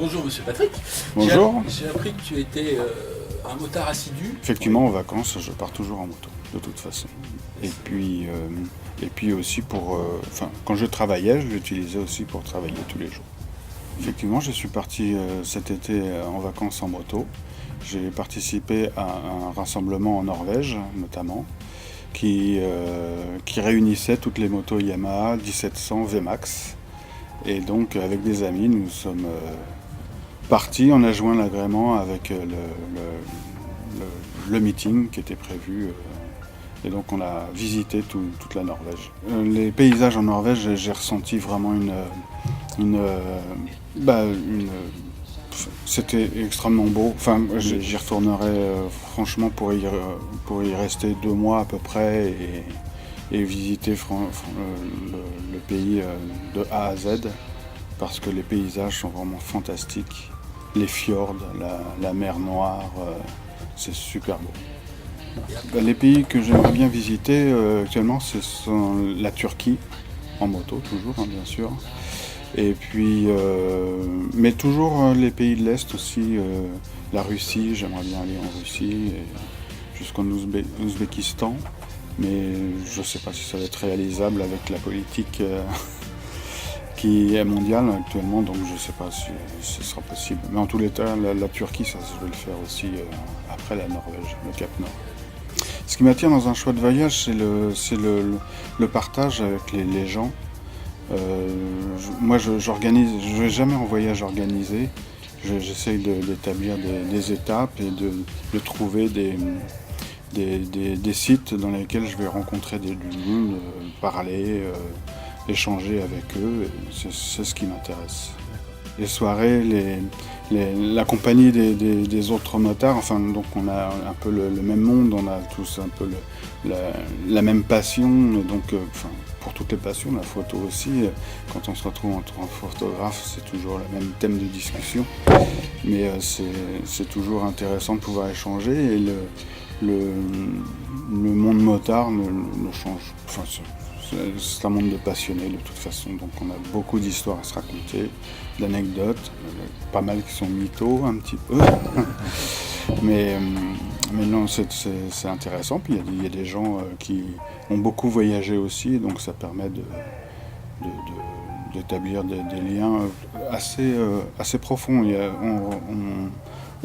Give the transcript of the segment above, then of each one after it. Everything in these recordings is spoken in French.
bonjour Monsieur Patrick. Bonjour. J'ai appris que tu étais un motard assidu. Effectivement, en vacances, je pars toujours en moto, de toute façon. Et puis aussi quand je travaillais, je l'utilisais aussi pour travailler tous les jours. Effectivement, je suis parti cet été en vacances en moto. J'ai participé à un rassemblement en Norvège, notamment, qui réunissait toutes les motos Yamaha 1700 VMAX. Et donc, avec des amis, nous sommes partis. On a joint l'agrément avec le meeting qui était prévu. Et donc, on a visité toute la Norvège. Les paysages en Norvège, j'ai ressenti vraiment c'était extrêmement beau. Enfin, j'y retournerai franchement pour y rester 2 mois à peu près et visiter le pays de A à Z parce que les paysages sont vraiment fantastiques. Les fjords, la mer Noire, c'est super beau. Les pays que j'aimerais bien visiter actuellement, ce sont la Turquie, en moto toujours, hein, bien sûr. Et puis, mais toujours les pays de l'Est aussi, la Russie, j'aimerais bien aller en Russie, jusqu'en Ouzbékistan. Mais je ne sais pas si ça va être réalisable avec la politique qui est mondiale actuellement, donc je ne sais pas si ce sera possible. Mais en tous les cas, la Turquie, ça, je vais le faire aussi après la Norvège, le Cap Nord. Ce qui m'attire dans un choix de voyage, c'est le partage avec les gens. Moi, je ne vais jamais en voyage organisé. J'essaye d'établir des étapes et de trouver des sites dans lesquels je vais rencontrer du monde, parler, échanger avec eux. C'est ce qui m'intéresse. Les soirées, la compagnie des autres motards, enfin, donc on a un peu le même monde, on a tous un peu la même passion, donc pour toutes les passions, la photo aussi, quand on se retrouve entre photographes, c'est toujours le même thème de discussion, mais c'est toujours intéressant de pouvoir échanger et le monde motard ne change. Enfin, c'est un monde de passionnés de toute façon, donc on a beaucoup d'histoires à se raconter, d'anecdotes, pas mal qui sont mythos un petit peu, mais non, c'est intéressant. Puis il y a des gens qui ont beaucoup voyagé aussi, donc ça permet d'établir des liens assez profonds.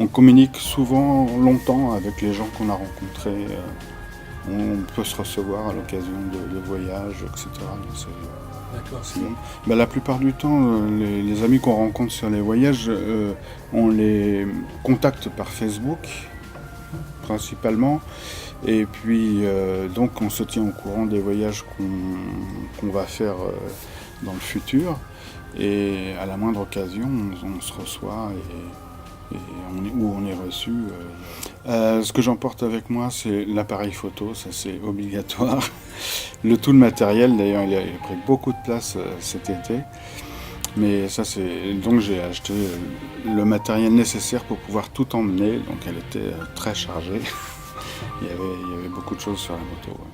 On communique souvent longtemps avec les gens qu'on a rencontrés. On peut se recevoir à l'occasion de voyages, etc. D'accord. C'est bien. La plupart du temps, les amis qu'on rencontre sur les voyages, on les contacte par Facebook, principalement. Et puis, donc, on se tient au courant des voyages qu'on va faire dans le futur. Et à la moindre occasion, on se reçoit où on est reçu. Ce que j'emporte avec moi, c'est l'appareil photo, ça c'est obligatoire. Tout le matériel, d'ailleurs, il a pris beaucoup de place cet été. Mais ça, donc j'ai acheté le matériel nécessaire pour pouvoir tout emmener. Donc elle était très chargée. Il y avait beaucoup de choses sur la moto. Ouais.